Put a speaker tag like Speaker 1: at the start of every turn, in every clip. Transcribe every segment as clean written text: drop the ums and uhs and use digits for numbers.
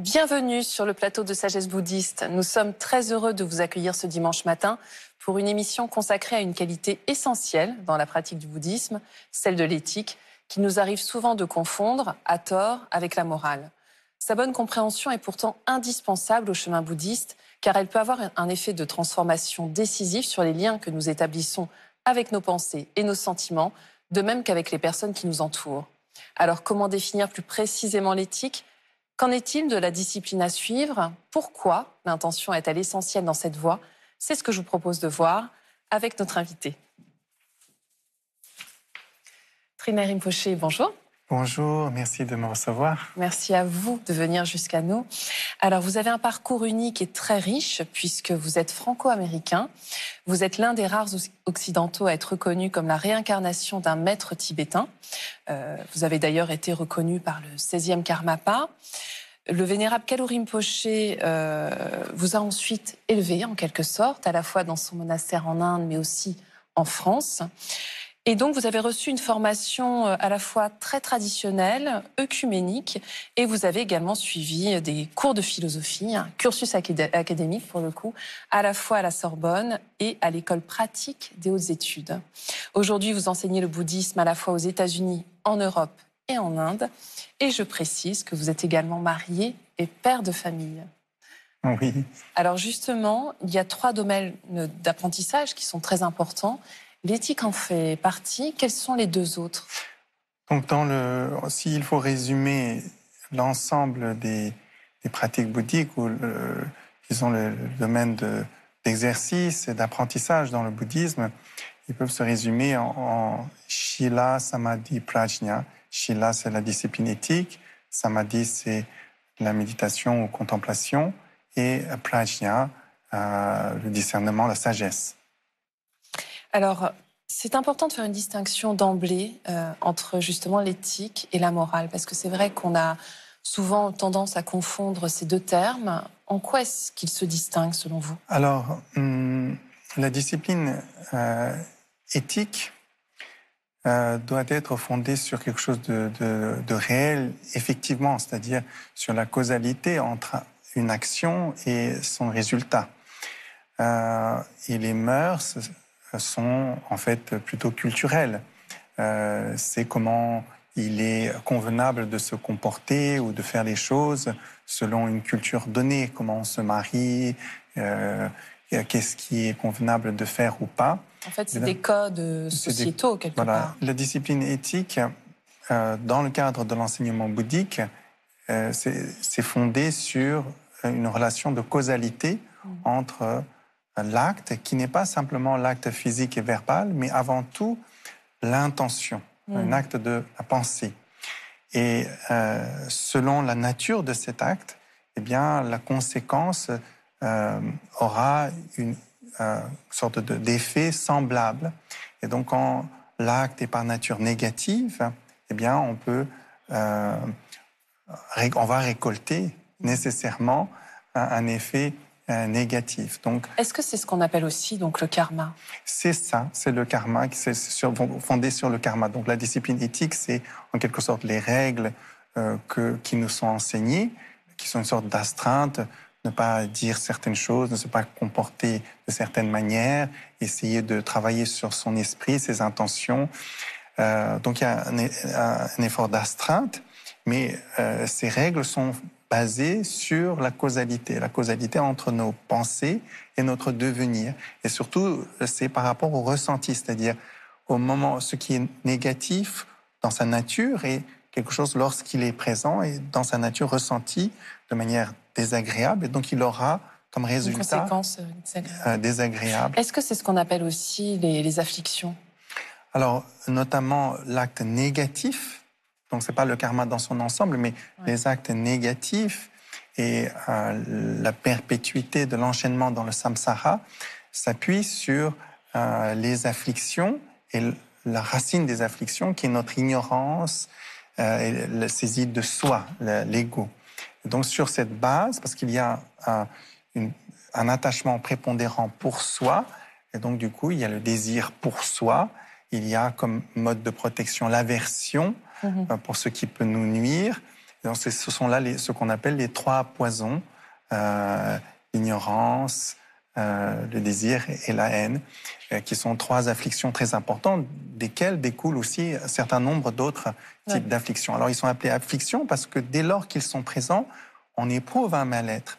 Speaker 1: Bienvenue sur le plateau de Sagesse Bouddhiste. Nous sommes très heureux de vous accueillir ce dimanche matin pour une émission consacrée à une qualité essentielle dans la pratique du bouddhisme, celle de l'éthique, qui nous arrive souvent de confondre, à tort, avec la morale. Sa bonne compréhension est pourtant indispensable au chemin bouddhiste, car elle peut avoir un effet de transformation décisif sur les liens que nous établissons avec nos pensées et nos sentiments, de même qu'avec les personnes qui nous entourent. Alors, comment définir plus précisément l'éthique ? Qu'en est-il de la discipline à suivre? Pourquoi l'intention est-elle essentielle dans cette voie? C'est ce que je vous propose de voir avec notre invité. Trinae Rinpoche, bonjour.
Speaker 2: Bonjour, merci de me recevoir.
Speaker 1: Merci à vous de venir jusqu'à nous. Alors, vous avez un parcours unique et très riche puisque vous êtes franco-américain. Vous êtes l'un des rares occidentaux à être reconnu comme la réincarnation d'un maître tibétain. Vous avez d'ailleurs été reconnu par le 16e Karmapa. Le vénérable Kalu Rinpoche vous a ensuite élevé en quelque sorte, à la fois dans son monastère en Inde mais aussi en France. Et donc, vous avez reçu une formation à la fois très traditionnelle, œcuménique, et vous avez également suivi des cours de philosophie, un cursus académique pour le coup, à la fois à la Sorbonne et à l'école pratique des hautes études. Aujourd'hui, vous enseignez le bouddhisme à la fois aux États-Unis, en Europe et en Inde. Et je précise que vous êtes également marié et père de famille.
Speaker 2: Oui.
Speaker 1: Alors justement, il y a 3 domaines d'apprentissage qui sont très importants. L'éthique en fait partie. Quels sont les 2 autres?
Speaker 2: Donc, s'il faut résumer l'ensemble des pratiques bouddhiques ou disons le domaine d'exercice et d'apprentissage dans le bouddhisme, ils peuvent se résumer en Shila, Samadhi, Prajna. Shila, c'est la discipline éthique. Samadhi, c'est la méditation ou contemplation. Et Prajna, le discernement, la sagesse.
Speaker 1: Alors, c'est important de faire une distinction d'emblée entre justement l'éthique et la morale, parce que c'est vrai qu'on a souvent tendance à confondre ces 2 termes. En quoi est-ce qu'ils se distinguent selon vous?
Speaker 2: Alors, la discipline éthique doit être fondée sur quelque chose de réel, effectivement, c'est-à-dire sur la causalité entre une action et son résultat. Et les mœurs sont en fait plutôt culturelles. C'est comment il est convenable de se comporter ou de faire les choses selon une culture donnée, comment on se marie, qu'est-ce qui est convenable de faire ou pas.
Speaker 1: En fait, c'est des codes sociétaux, quelque part.
Speaker 2: La discipline éthique, dans le cadre de l'enseignement bouddhique, c'est fondé sur une relation de causalité entre l'acte, qui n'est pas simplement l'acte physique et verbal, mais avant tout l'intention, un acte de la pensée. Et selon la nature de cet acte, eh bien, la conséquence aura une sorte d'effet semblable. Et donc, quand l'acte est par nature négative, eh bien, on va récolter nécessairement un effet négatif. Donc,
Speaker 1: est-ce que c'est ce qu'on appelle aussi donc, le karma?
Speaker 2: C'est ça, c'est le karma, c'est fondé sur le karma. Donc la discipline éthique, c'est en quelque sorte les règles qui nous sont enseignées, qui sont une sorte d'astreinte, ne pas dire certaines choses, ne se pas comporter de certaines manières, essayer de travailler sur son esprit, ses intentions. Donc il y a un effort d'astreinte, mais ces règles sont basée sur la causalité entre nos pensées et notre devenir. Et surtout, c'est par rapport au ressenti, c'est-à-dire au moment, ce qui est négatif dans sa nature est quelque chose lorsqu'il est présent et dans sa nature ressenti de manière désagréable. Et donc, il aura comme résultat
Speaker 1: une conséquence
Speaker 2: désagréable.
Speaker 1: Est-ce que c'est ce qu'on appelle aussi les afflictions?
Speaker 2: Alors, notamment l'acte négatif. Donc, ce n'est pas le karma dans son ensemble, mais les actes négatifs et la perpétuité de l'enchaînement dans le samsara s'appuient sur les afflictions et la racine des afflictions qui est notre ignorance et la saisie de soi, l'ego. Donc, sur cette base, parce qu'il y a un attachement prépondérant pour soi, et donc, du coup, il y a le désir pour soi, il y a comme mode de protection l'aversion pour ce qui peut nous nuire. Donc, ce sont là ce qu'on appelle les 3 poisons, l'ignorance, le désir et la haine, qui sont 3 afflictions très importantes, desquelles découlent aussi un certain nombre d'autres types d'afflictions. Alors, ils sont appelés afflictions parce que dès lors qu'ils sont présents, on éprouve un mal-être.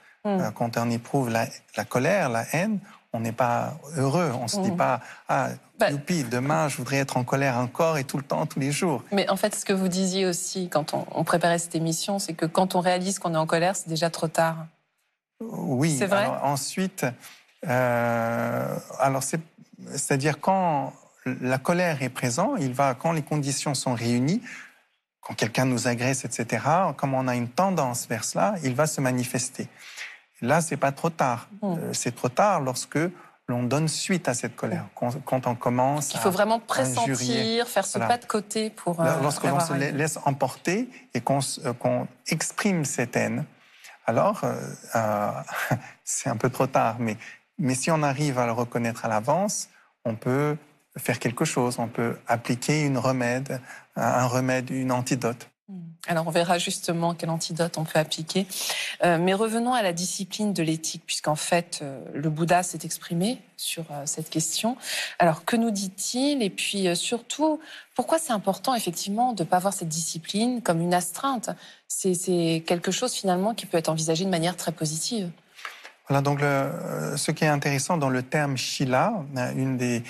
Speaker 2: Quand on éprouve la colère, la haine, on n'est pas heureux. On ne se dit pas « Ah, youpi, demain, je voudrais être en colère encore et tout le temps, tous les jours. »
Speaker 1: Mais en fait, ce que vous disiez aussi quand on préparait cette émission, c'est que quand on réalise qu'on est en colère, c'est déjà trop tard.
Speaker 2: Oui.
Speaker 1: C'est vrai.
Speaker 2: Alors, ensuite, c'est-à-dire quand la colère est présente, quand les conditions sont réunies, quand quelqu'un nous agresse, etc., comme on a une tendance vers cela, il va se manifester. Là, c'est pas trop tard. C'est trop tard lorsque l'on donne suite à cette colère. Quand on commence
Speaker 1: il faut vraiment pressentir,
Speaker 2: injurier,
Speaker 1: faire ce pas de côté pour
Speaker 2: lorsque l'on se laisse emporter et qu'on exprime cette haine, alors c'est un peu trop tard. Mais si on arrive à le reconnaître à l'avance, on peut faire quelque chose. On peut appliquer un remède, une antidote.
Speaker 1: Alors, on verra justement quel antidote on peut appliquer. Mais revenons à la discipline de l'éthique, puisqu'en fait, le Bouddha s'est exprimé sur cette question. Alors, que nous dit-il? Et puis, surtout, pourquoi c'est important, effectivement, de ne pas voir cette discipline comme une astreinte? C'est quelque chose, finalement, qui peut être envisagé de manière très positive.
Speaker 2: Voilà, donc ce qui est intéressant dans le terme shila, une des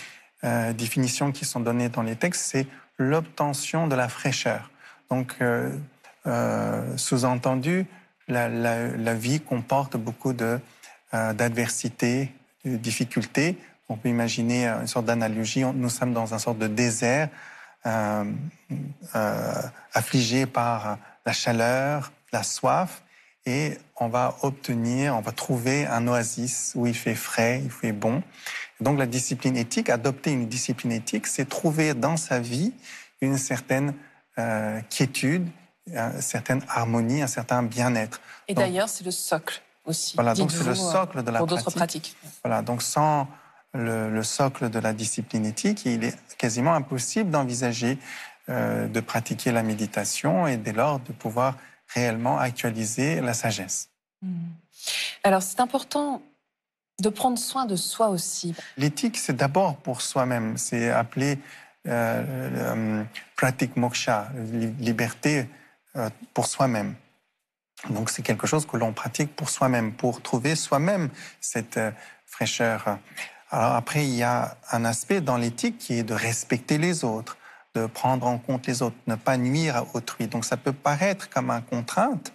Speaker 2: définitions qui sont données dans les textes, c'est l'obtention de la fraîcheur. Donc, sous-entendu, la vie comporte beaucoup d'adversités, de difficultés. On peut imaginer une sorte d'analogie. Nous sommes dans une sorte de désert, affligé par la chaleur, la soif, et on va trouver un oasis où il fait frais, il fait bon. Donc, la discipline éthique, adopter une discipline éthique, c'est trouver dans sa vie une certaine quiétude, une certaine harmonie, un certain bien-être.
Speaker 1: Et d'ailleurs, c'est le socle aussi.
Speaker 2: Voilà, donc c'est le socle de la
Speaker 1: pour d'autres pratiques.
Speaker 2: Voilà, donc sans le socle de la discipline éthique, il est quasiment impossible d'envisager de pratiquer la méditation et dès lors de pouvoir réellement actualiser la sagesse.
Speaker 1: Alors, c'est important de prendre soin de soi aussi.
Speaker 2: L'éthique, c'est d'abord pour soi-même. C'est appelé pratik moksha, liberté pour soi-même. Donc c'est quelque chose que l'on pratique pour soi-même, pour trouver soi-même cette fraîcheur. Alors après, il y a un aspect dans l'éthique qui est de respecter les autres, de prendre en compte les autres, ne pas nuire à autrui. Donc ça peut paraître comme une contrainte,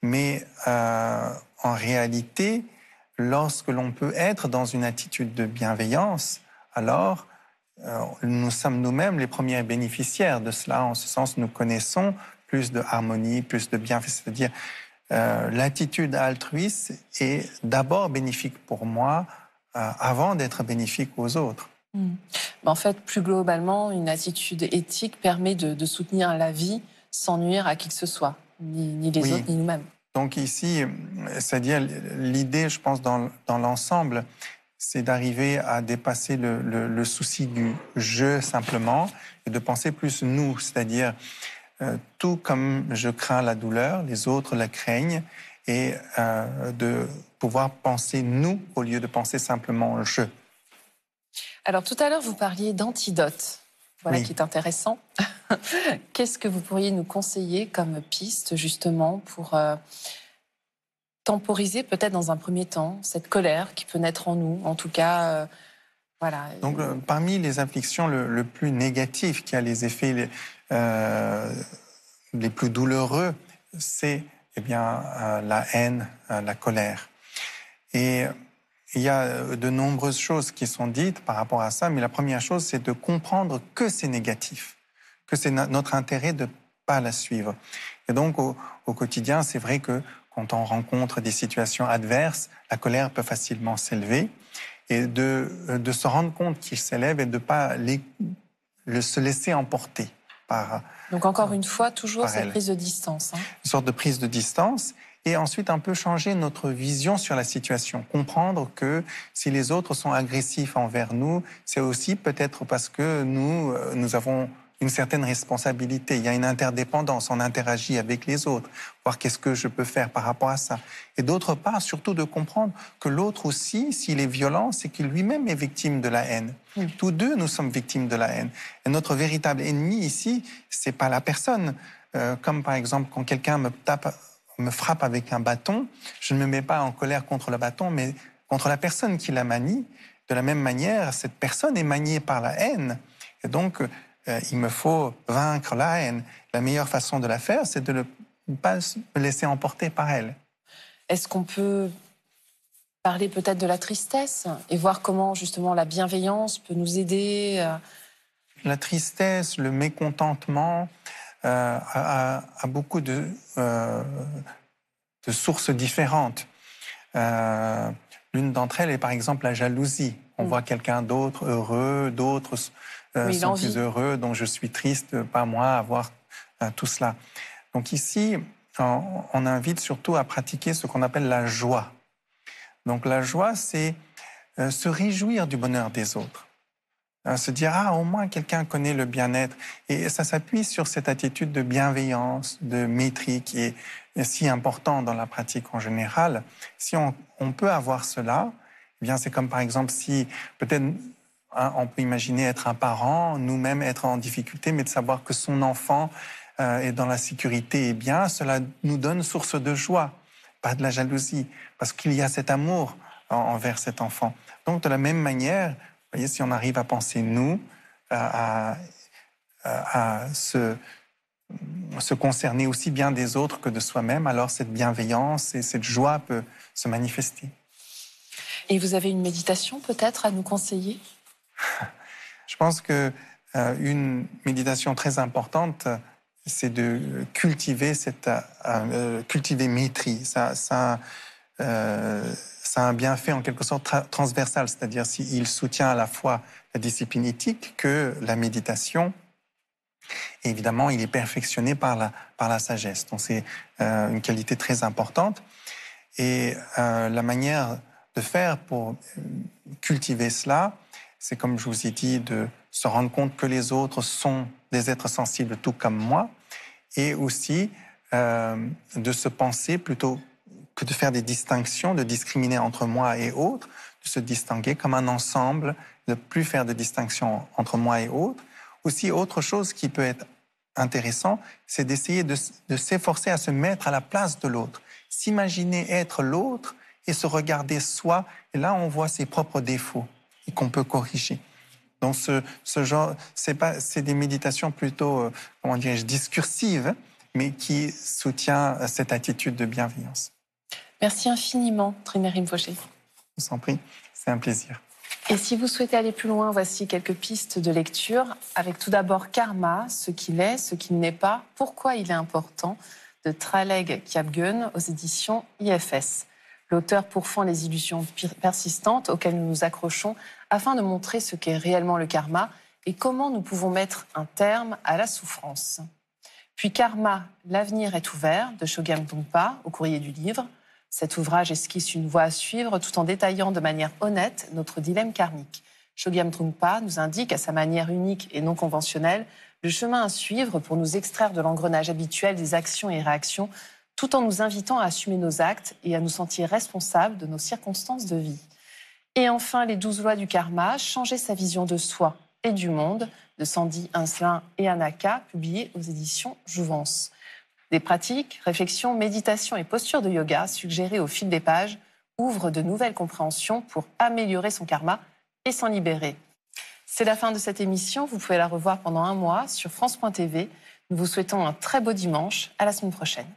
Speaker 2: mais en réalité, lorsque l'on peut être dans une attitude de bienveillance, alors nous sommes nous-mêmes les premiers bénéficiaires de cela. En ce sens, nous connaissons plus de harmonie, plus de bienfaits. C'est-à-dire, l'attitude altruiste est d'abord bénéfique pour moi avant d'être bénéfique aux autres.
Speaker 1: En fait, plus globalement, une attitude éthique permet de soutenir la vie sans nuire à qui que ce soit, ni les autres, ni nous-mêmes.
Speaker 2: Donc ici, c'est-à-dire l'idée, je pense, dans l'ensemble, c'est d'arriver à dépasser le souci du « je » simplement et de penser plus « nous », c'est-à-dire tout comme je crains la douleur, les autres la craignent, et de pouvoir penser « nous » au lieu de penser simplement « je ».
Speaker 1: Alors tout à l'heure, vous parliez d'antidote, voilà qui est intéressant. Qu'est-ce que vous pourriez nous conseiller comme piste justement pour temporiser peut-être dans un premier temps cette colère qui peut naître en nous, en tout cas, voilà.
Speaker 2: Donc parmi les afflictions le plus négatives, qui a les effets les plus douloureux, c'est la haine, la colère. Et il y a de nombreuses choses qui sont dites par rapport à ça, mais la première chose, c'est de comprendre que c'est négatif, que c'est notre intérêt de ne pas la suivre. Et donc, au quotidien, c'est vrai que quand on rencontre des situations adverses, la colère peut facilement s'élever, et de se rendre compte qu'il s'élève et de ne pas se laisser emporter par...
Speaker 1: Donc encore une fois, toujours cette prise de distance.
Speaker 2: Une sorte de prise de distance, et ensuite un peu changer notre vision sur la situation. Comprendre que si les autres sont agressifs envers nous, c'est aussi peut-être parce que nous avons une certaine responsabilité, il y a une interdépendance, on interagit avec les autres, voir qu'est-ce que je peux faire par rapport à ça. Et d'autre part, surtout de comprendre que l'autre aussi, s'il est violent, c'est qu'il lui-même est victime de la haine. Tous deux, nous sommes victimes de la haine. Et notre véritable ennemi ici, c'est pas la personne. Comme par exemple, quand quelqu'un me frappe avec un bâton, je ne me mets pas en colère contre le bâton, mais contre la personne qui la manie. De la même manière, cette personne est maniée par la haine. Et donc, il me faut vaincre la haine. La meilleure façon de la faire, c'est de ne pas me laisser emporter par elle.
Speaker 1: Est-ce qu'on peut parler peut-être de la tristesse et voir comment justement la bienveillance peut nous aider
Speaker 2: La tristesse, le mécontentement a beaucoup de sources différentes. L'une d'entre elles est par exemple la jalousie. On voit quelqu'un d'autre heureux, d'autres sont plus heureux, donc je suis triste, pas moi, à voir tout cela. Donc ici, on invite surtout à pratiquer ce qu'on appelle la joie. Donc la joie, c'est se réjouir du bonheur des autres. Se dire, ah, au moins quelqu'un connaît le bien-être. Et ça s'appuie sur cette attitude de bienveillance, de mépris qui est si important dans la pratique en général. Si on peut avoir cela, eh bien c'est comme par exemple si peut-être on peut imaginer être un parent, nous-mêmes être en difficulté, mais de savoir que son enfant est dans la sécurité et bien, cela nous donne source de joie, pas de la jalousie, parce qu'il y a cet amour envers cet enfant. Donc de la même manière, vous voyez, si on arrive à penser nous, à se concerner aussi bien des autres que de soi-même, alors cette bienveillance et cette joie peut se manifester.
Speaker 1: Et vous avez une méditation peut-être à nous conseiller?
Speaker 2: Je pense qu'une méditation très importante, c'est de cultiver cultiver mépris. Ça a un bienfait en quelque sorte transversal, c'est-à-dire s'il soutient à la fois la discipline éthique que la méditation. Et évidemment, il est perfectionné par la sagesse. Donc c'est une qualité très importante. Et la manière de faire pour cultiver cela, c'est comme je vous ai dit, de se rendre compte que les autres sont des êtres sensibles tout comme moi, et aussi de se penser plutôt que de faire des distinctions, de discriminer entre moi et autres, de se distinguer comme un ensemble, de ne plus faire de distinction entre moi et autres. Aussi, autre chose qui peut être intéressant, c'est d'essayer de s'efforcer à se mettre à la place de l'autre, s'imaginer être l'autre et se regarder soi. Et là, on voit ses propres défauts et qu'on peut corriger. Donc, ce genre, c'est des méditations plutôt, comment dirais-je, discursives, mais qui soutient cette attitude de bienveillance.
Speaker 1: Merci infiniment, Trine Rinpoché.
Speaker 2: Je vous en prie, c'est un plaisir.
Speaker 1: Et si vous souhaitez aller plus loin, voici quelques pistes de lecture, avec tout d'abord Karma, ce qu'il est, ce qu'il n'est pas, pourquoi il est important, de Traleg Kyabgun aux éditions IFS. L'auteur pourfend les illusions persistantes auxquelles nous nous accrochons afin de montrer ce qu'est réellement le karma et comment nous pouvons mettre un terme à la souffrance. Puis Karma, l'avenir est ouvert, de Chogyam Trungpa, au courrier du livre. Cet ouvrage esquisse une voie à suivre tout en détaillant de manière honnête notre dilemme karmique. Chogyam Trungpa nous indique à sa manière unique et non conventionnelle le chemin à suivre pour nous extraire de l'engrenage habituel des actions et réactions, tout en nous invitant à assumer nos actes et à nous sentir responsables de nos circonstances de vie. Et enfin, les 12 lois du karma, changer sa vision de soi et du monde, de Sandy Inselin et Anaka, publié aux éditions Jouvence. Des pratiques, réflexions, méditations et postures de yoga suggérées au fil des pages ouvrent de nouvelles compréhensions pour améliorer son karma et s'en libérer. C'est la fin de cette émission. Vous pouvez la revoir pendant un mois sur France.tv. Nous vous souhaitons un très beau dimanche. À la semaine prochaine.